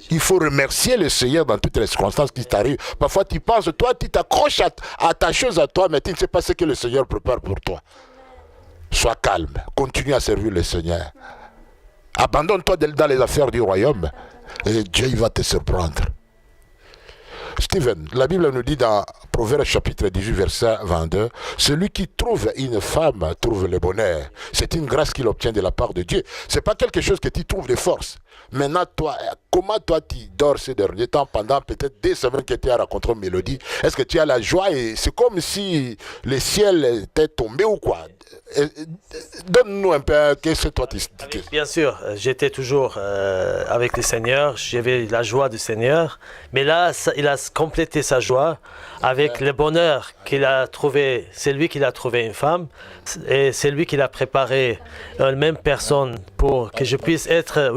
S2: Il faut remercier le Seigneur dans toutes les circonstances qui t'arrivent. Parfois tu penses, toi tu t'accroches à ta chose à toi, mais tu ne sais pas ce que le Seigneur prépare pour toi. Sois calme, continue à servir le Seigneur. Abandonne-toi dans les affaires du royaume et Dieu il va te surprendre. Steven, la Bible nous dit dans Proverbes chapitre 18, verset 22, « Celui qui trouve une femme trouve le bonheur. » C'est une grâce qu'il obtient de la part de Dieu. Ce n'est pas quelque chose que tu trouves de force. Maintenant, toi, comment toi tu dors ces derniers temps pendant peut-être des semaines que tu as rencontré Mélodie? Est-ce que tu as la joie et c'est comme si le ciel était tombé ou quoi? Donne-nous un peu, qu'est-ce que toi tu dis?
S3: Bien sûr, j'étais toujours avec le Seigneur, j'avais la joie du Seigneur, mais là, il a complété sa joie avec le bonheur qu'il a trouvé. C'est lui qui a trouvé une femme et c'est lui qui a préparé une même personne pour que je puisse être,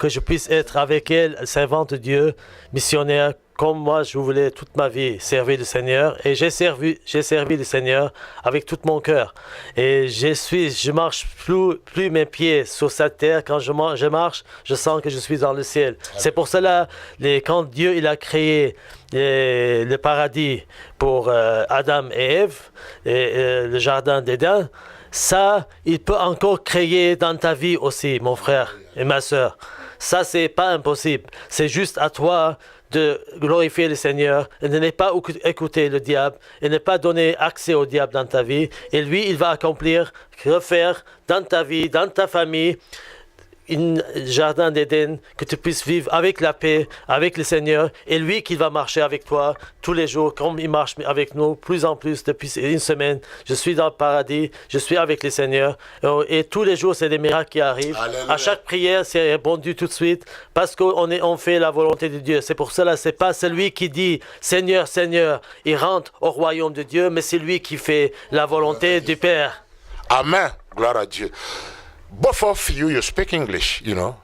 S3: que je puisse être avec elle, servant de Dieu, missionnaire, comme moi je voulais toute ma vie servir le Seigneur. Et j'ai servi le Seigneur avec tout mon cœur. Et je marche plus mes pieds sur cette terre. Quand je marche, je sens que je suis dans le ciel. C'est pour cela, quand Dieu il a créé le paradis pour Adam et Ève, et le jardin d'Éden, ça, il peut encore créer dans ta vie aussi, mon frère et ma sœur. Ça, c'est pas impossible. C'est juste à toi de glorifier le Seigneur et de ne pas écouter le diable et ne pas donner accès au diable dans ta vie. Et lui, il va refaire dans ta vie, dans ta famille, un jardin d'Éden, que tu puisses vivre avec la paix, avec le Seigneur, et lui qui va marcher avec toi tous les jours, comme il marche avec nous, plus en plus depuis une semaine. Je suis dans le paradis, je suis avec le Seigneur, et tous les jours, c'est des miracles qui arrivent. Alléluia. À chaque prière, c'est répondu tout de suite, parce qu'on fait la volonté de Dieu. C'est pour cela, c'est pas celui qui dit « Seigneur, Seigneur », il rentre au royaume de Dieu, mais c'est lui qui fait la volonté du Père.
S2: Amen. Gloire à Dieu. Both of you, you speak English, you know.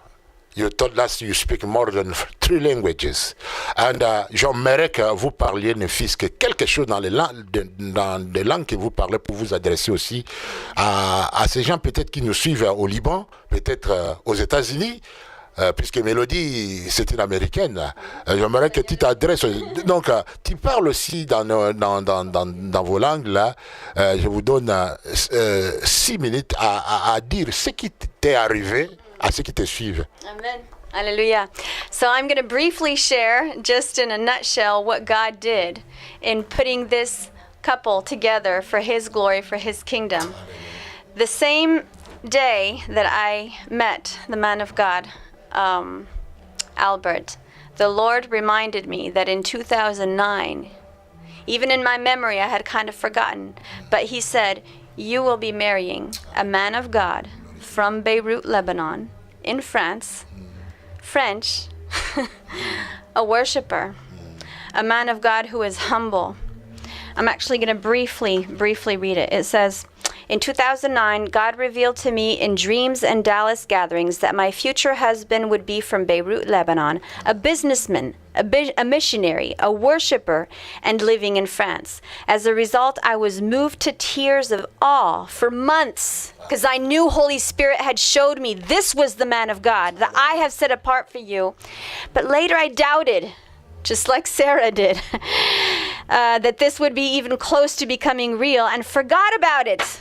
S2: You told us you speak more than 3 languages. And j'aimerais que vous parliez, ne fût-ce que quelque chose dans les langues que vous parlez pour vous adresser aussi à ces gens peut-être qui nous suivent au Liban, peut-être aux États-Unis, puisque Mélodie, c'est une américaine. J'aimerais que tu t'adresses. Donc, tu parles aussi dans vos langues, là. Je vous donne 6 minutes à dire ce qui t'est arrivé à ceux qui te suivent.
S1: Amen. Hallelujah. So I'm going to briefly share, just in a nutshell, what God did in putting this couple together for His glory, for His kingdom. The same day that I met the man of God, Albert, the Lord reminded me that in 2009, even in my memory, I had kind of forgotten, but He said, you will be marrying a man of God from Beirut, Lebanon, in France, French, a worshiper, a man of God who is humble. I'm actually going to briefly read it. It says, in 2009, God revealed to me in dreams and Dallas gatherings that my future husband would be from Beirut, Lebanon, a businessman, a missionary, a worshiper, and living in France. As a result, I was moved to tears of awe for months because I knew Holy Spirit had showed me this was the man of God that I have set apart for you. But later I doubted, just like Sarah did, that this would be even close to becoming real and forgot about it.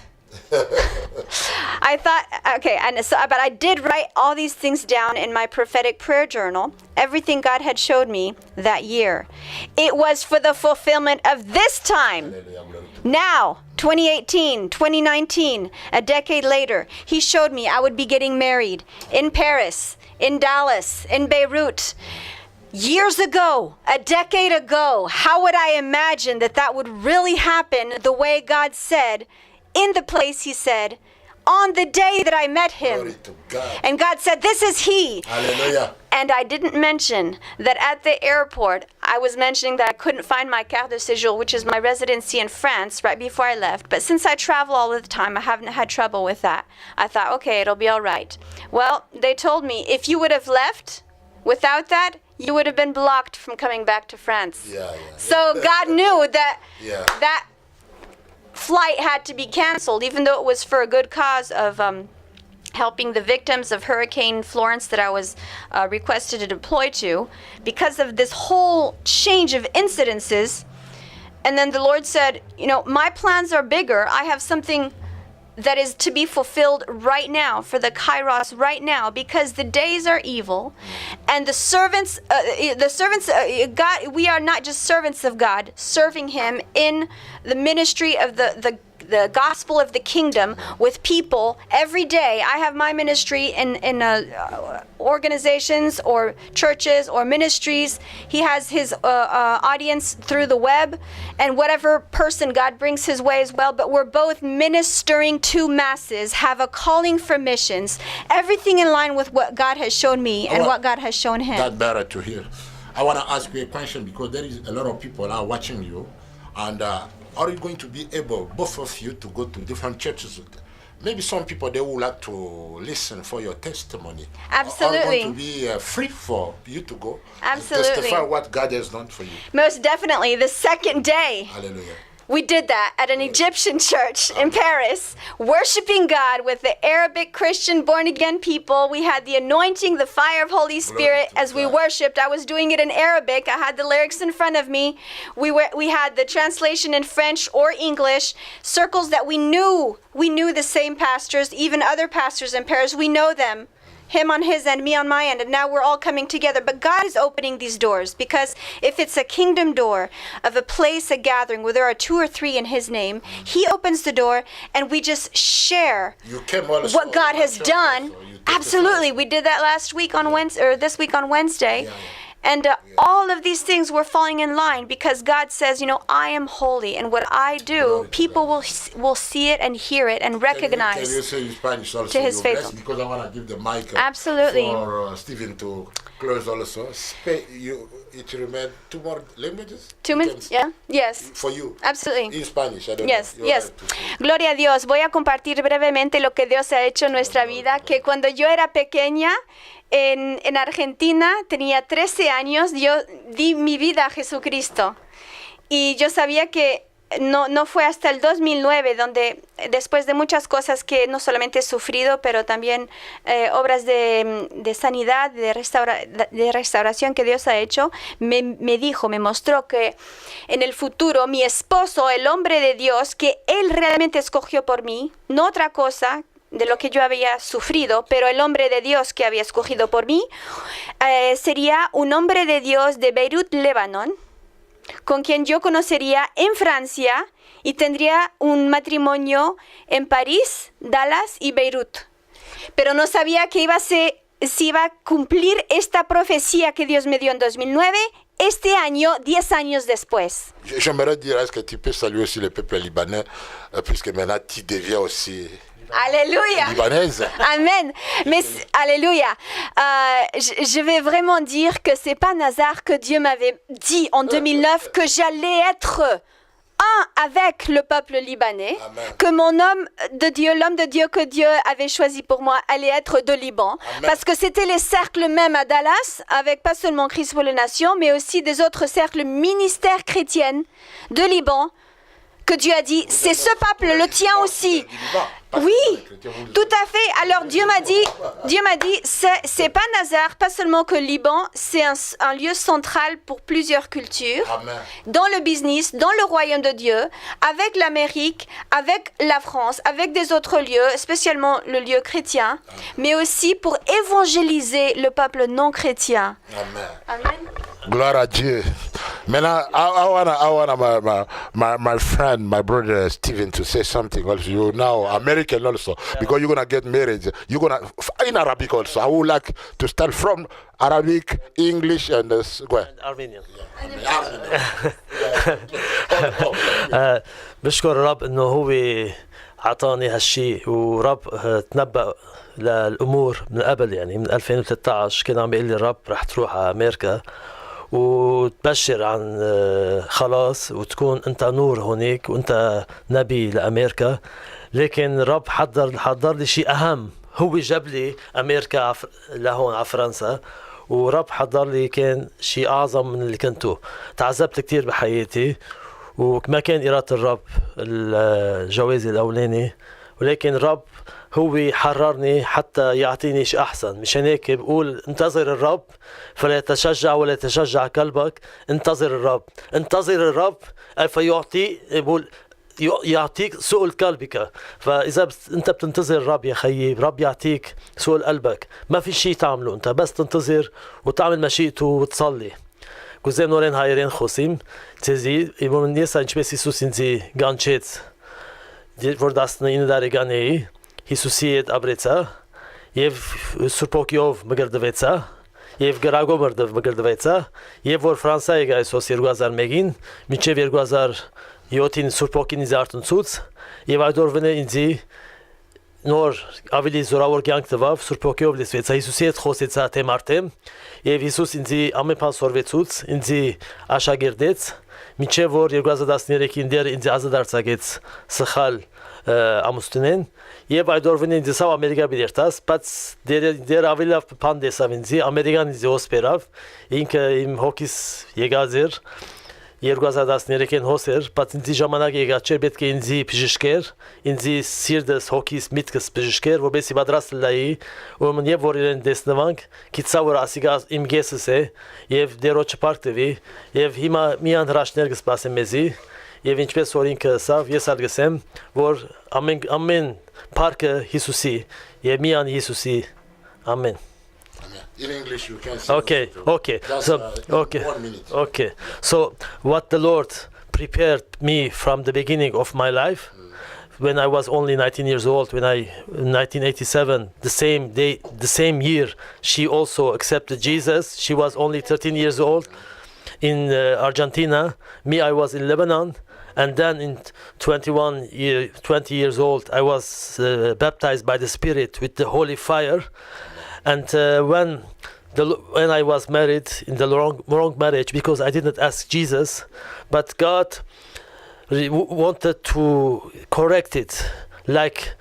S1: I thought, okay, but I did write all these things down in my prophetic prayer journal, everything God had showed me that year. It was for the fulfillment of this time. Now, 2018, 2019, a decade later, He showed me I would be getting married in Paris, in Dallas, in Beirut. Years ago, a decade ago, how would I imagine that would really happen the way God said, in the place He said, on the day that I met Him? And God said, this is He.
S2: Hallelujah.
S1: And I didn't mention that at the airport, I was mentioning that I couldn't find my carte de séjour, which is my residency in France, right before I left. But since I travel all the time, I haven't had trouble with that. I thought, okay, it'll be all right. Well, they told me, if you would have left without that, you would have been blocked from coming back to France. So God knew that that flight had to be canceled, even though it was for a good cause of helping the victims of Hurricane Florence that I was requested to deploy to, because of this whole change of incidences. And then the Lord said, you know, my plans are bigger. I have something that is to be fulfilled right now, for the Kairos right now, because the days are evil, and the servants, God, we are not just servants of God, serving Him in the ministry of the gospel of the kingdom with people every day. I have my ministry in organizations or churches or ministries. He has His audience through the web, and whatever person God brings His way as well. But we're both ministering to masses, have a calling for missions, everything in line with what God has shown me and what God has shown him.
S2: That's better to hear. I want to ask you a question, because there is a lot of people are watching you, and are you going to be able, both of you, to go to different churches? maybe some people, they would like to listen for your testimony.
S1: Absolutely.
S2: I want to be free for you to go
S1: Absolutely.
S2: and testify what God has done for you.
S1: Most definitely. The second day,
S2: Hallelujah.
S1: we did that at an Egyptian church in Paris, worshiping God with the Arabic Christian born again people. We had the anointing, the fire of Holy Spirit
S2: to
S1: as we
S2: God.
S1: worshiped. I was doing it in Arabic. I had the lyrics in front of me. We had the translation in French or English. Circles that we knew. We knew the same pastors, even other pastors in Paris. We know them. Him on his end, me on my end, and now we're all coming together. But God is opening these doors, because if it's a kingdom door of a place, a gathering where there are 2 or 3 in his name, he opens the door and we just share
S2: You came also
S1: what God has
S2: church
S1: done.
S2: also. You testified.
S1: Absolutely. We did that last week on Wednesday, or this week on Wednesday. And all of these things were falling in line, because God says, I am holy, and what I do, people will see it and hear it and
S2: Can
S1: recognize.
S2: you say in Spanish also?
S1: to his
S2: you bless,
S1: faithful.
S2: because I want to give the mic
S1: Absolutely.
S2: for Stephen to close also. It remains 2 more languages?
S1: 2
S2: You
S1: minutes?
S2: can-
S1: Yeah? Yes.
S2: For you.
S1: Absolutely.
S2: In Spanish, I don't
S1: Yes,
S2: know. You're
S1: yes.
S2: right to say.
S1: Gloria a Dios. Voy a compartir brevemente lo que Dios ha hecho en nuestra vida, que cuando yo era pequeña en Argentina, tenía 13 años, yo di mi vida a Jesucristo. Y yo sabía que no fue hasta el 2009 donde, después de muchas cosas que no solamente he sufrido, pero también obras de sanidad, de restauración que Dios ha hecho, me mostró que en el futuro mi esposo, el hombre de Dios, que Él realmente escogió por mí, no otra cosa de lo que yo había sufrido, pero el hombre de Dios que había escogido por mí, sería un hombre de Dios de Beirut, Líbano, con quien yo conocería en Francia y tendría un matrimonio en París, Dallas y Beirut. Pero no sabía que si iba a cumplir esta profecía que Dios me dio en 2009, este año, 10 años después.
S2: J'aimerais dire, est-ce que tu peux saluer aussi le peuple libanais, puisque maintenant tu deviens aussi
S1: Alléluia.
S2: libanaise.
S1: Amen. Mais alléluia. Je vais vraiment dire que c'est pas un hasard que Dieu m'avait dit en 2009 que j'allais être un avec le peuple libanais,
S2: Amen.
S1: que mon homme de Dieu, l'homme de Dieu que Dieu avait choisi pour moi, allait être de Liban.
S2: Amen.
S1: Parce que c'était les cercles même à Dallas, avec pas seulement Christ pour les nations, mais aussi des autres cercles ministères chrétiennes de Liban, que Dieu a dit, c'est ce peuple, le tien aussi. Oui, tout à fait. Alors Dieu m'a dit, c'est pas un hasard, pas seulement que le Liban, c'est un lieu central pour plusieurs cultures,
S2: Amen.
S1: dans le business, dans le royaume de Dieu, avec l'Amérique, avec la France, avec des autres lieux, spécialement le lieu chrétien, mais aussi pour évangéliser le peuple non chrétien.
S2: Amen.
S1: Amen.
S2: Gloire à Dieu. Maintenant, I wanna my friend, my brother Stephen, to say something also. You now American also, because you're gonna get married. You're gonna in Arabic also. I would like to start from Arabic, English, and go ahead.
S3: Armenian. بشكر الرب انه هو عطاني هالشيء، ورب تنبأ للامور من قبل، يعني من 2013 كان عم بيقول لي الرب رح تروح على امريكا وتبشر عن خلاص وتكون انت نور هونيك وانت نبي لامريكا. لكن الرب حضر لي شيء اهم، هو جاب لي امريكا لهون على فرنسا، ورب حضر لي كان شيء اعظم من اللي كنته. تعذبت كتير بحياتي وما كان إرادة الرب الجوازي الأولاني، ولكن الرب هو حررني حتى يعطيني شيء أحسن. مشان هيك بقول انتظر الرب فلا يتشجع ولا يتشجع قلبك. انتظر الرب، انتظر الرب فيعطي، بقول يعطيك سؤل قلبك. فإذا انت بتنتظر الرب يا خيي، الرب يعطيك سؤل قلبك. ما في شيء تعمله، انت بس تنتظر وتعمل مشيئته وتصلي. Guzem noren hayren khosim tezi imon niesa inchmes Isus inzi ganchets vordasne in dare ganei Isusiet abreca yev surpokiov magardveca yev garago magardveca yev vor Fransa ega esos 2001 michev 2007 surpokin izartun suts yev aydorvene inzi նոր ավելի զորավոր կյանք տվավ Սուրբոքեով լսվեցա Հիսուսի հետ խոսեցա թե մարդեմ եւ Հիսուս ինձ ամեն բան սորվեցուց ինձ աշակերտեց մինչեւ որ 2013-ին դեր ինձ ազատ արձակեց սխալ ամուսնին եւ այդ օրվանին դեսավ Ամերիկա բերտաս բայց դեր ավելի լավ պանդեսավ ինձ ամերիկան ինձ հոսպերավ ինքը իմ հոգիս եկած էր 2013-ին հոսեր բայց ինձ ժամանակ եկած չէր պետք է ինձ բժշկեր ինձ սիրտս հոգիս միտքս բժշկեր որովհետեւ պատրաստ լայի ուրեմն եւ որ իրեն դեսնվանք քիծավոր ասիգա իմ գեսս է եւ դերոջ պարտեվի եւ հիմա միան հրաշներ կսպասեմ մեզի եւ ինչպես որ ինքը սավ ես ալգսեմ որ ամեն Parcă Hisusi, e mian Hisusi. Amen.
S2: In English you can say.
S3: Okay. So what the Lord prepared me from the beginning of my life, when I was only 19 years old, in 1987, the same day, the same year, she also accepted Jesus. She was only 13 years old in Argentina. Me, I was in Lebanon. And then in 20 years old, I was baptized by the Spirit with the holy fire. And when I was married in the wrong marriage, because I didn't ask Jesus, but God wanted to correct it. Like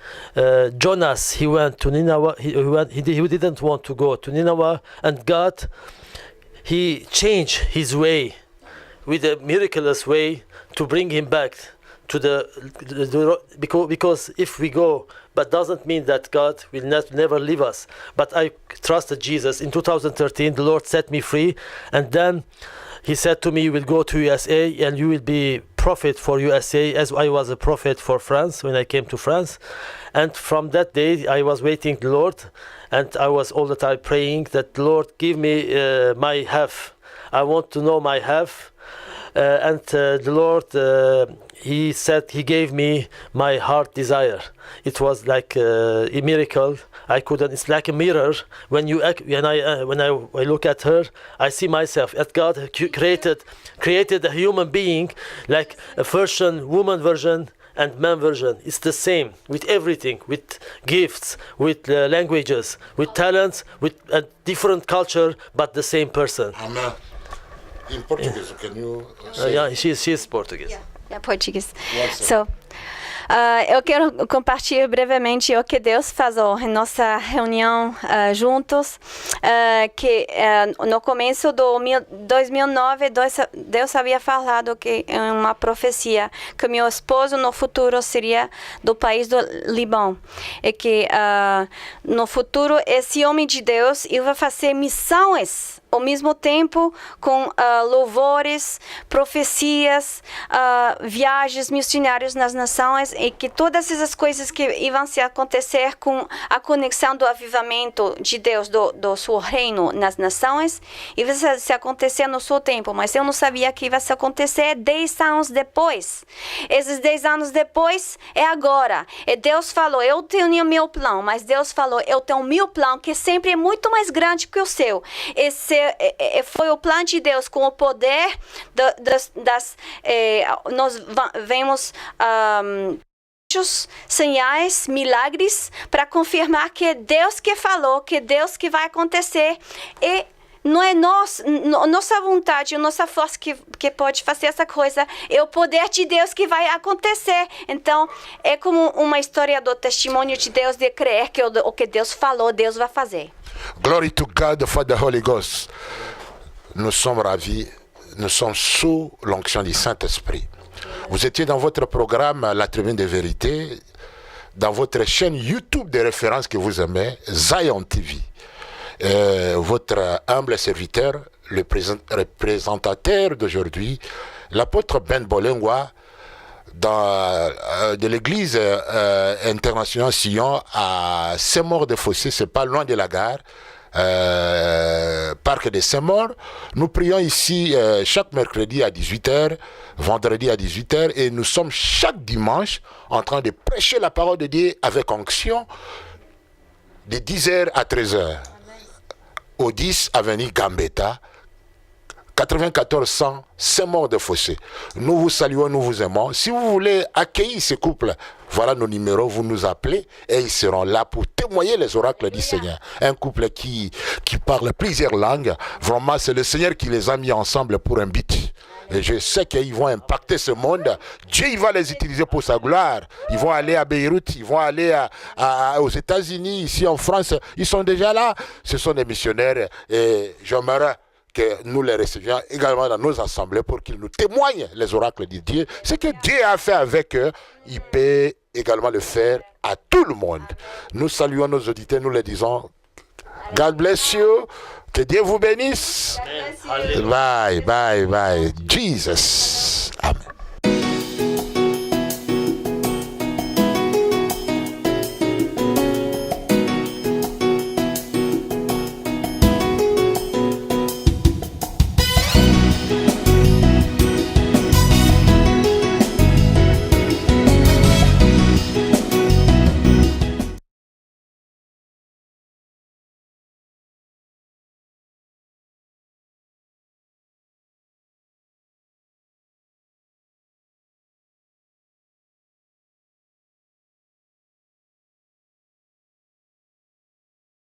S3: Jonas, he went to Nineveh. He didn't want to go to Nineveh, and God, he changed his way with a miraculous way to bring him back to because if we go, but doesn't mean that God will never leave us. But I trusted Jesus. In 2013, the Lord set me free, and then He said to me, "You will go to USA, and you will be prophet for USA," as I was a prophet for France when I came to France. And from that day, I was waiting the Lord, and I was all the time praying that the Lord give me my half. I want to know my half. And the Lord, He said He gave me my heart desire. It was like a miracle. I couldn't. It's like a mirror. When I look at her, I see myself. As God created a human being, like a version, woman version and man version. It's the same with everything, with gifts, with languages, with talents, with a different culture, but the same person.
S2: Amen. In Portuguese, can you say?
S3: Yeah, she's Portuguese.
S1: Yeah, Portuguese. So, eu quero compartilhar brevemente o que Deus faz em nossa reunião juntos, que no começo do 2009, Deus havia falado que uma profecia que meu esposo no futuro seria do país do Líbano, e que no futuro esse homem de Deus ia fazer missões ao mesmo tempo com louvores, profecias, viagens missionárias nas nações, e que todas essas coisas que iam se acontecer com a conexão do avivamento de Deus, do seu reino nas nações, ia se acontecer no seu tempo, mas eu não sabia que ia se acontecer 10 anos depois. Esses 10 anos depois é agora. E Deus falou, eu tenho meu plano, mas Deus falou, eu tenho meu plano, que sempre é muito mais grande que o seu. Esse foi o plano de Deus, com o poder nós vemos sinais, milagres, para confirmar que é Deus que falou, que é Deus que vai acontecer, e não é nossa vontade, nossa força que pode fazer essa coisa, é o poder de Deus que vai acontecer. Então, é como uma história do testemunho de Deus, de crer que o que Deus falou, Deus vai fazer.
S2: Glory to God for the Holy Ghost. Nous sommes ravis, nous sommes sous l'onction du Saint-Esprit. Vous étiez dans votre programme La Tribune des Vérités, dans votre chaîne YouTube de référence que vous aimez, Zion TV. Votre humble serviteur, le représentateur d'aujourd'hui, l'apôtre Ben Bolengwa, de l'église internationale Sion à Saint-Maur-des-Fossés, c'est pas loin de la gare, parc de Saint-Maur. Nous prions ici chaque mercredi à 18h, vendredi à 18h, et nous sommes chaque dimanche en train de prêcher la parole de Dieu avec onction de 10h à 13h au 10 avenue Gambetta, 94 100 Saint-Maur-des-Fossés. Nous vous saluons, nous vous aimons. Si vous voulez accueillir ce couple, voilà nos numéros, vous nous appelez et ils seront là pour témoigner les oracles du Seigneur. Un couple qui parle plusieurs langues. Vraiment, c'est le Seigneur qui les a mis ensemble pour un but. Et je sais qu'ils vont impacter ce monde. Dieu, il va les utiliser pour sa gloire. Ils vont aller à Beyrouth, ils vont aller aux États-Unis, ici en France. Ils sont déjà là. Ce sont des missionnaires. Et j'aimerais que nous les recevions également dans nos assemblées pour qu'ils nous témoignent les oracles de Dieu. Ce que Dieu a fait avec eux, il peut également le faire à tout le monde. Nous saluons nos auditeurs, nous les disons, God bless you, que Dieu vous bénisse. Bye, bye, bye. Jesus.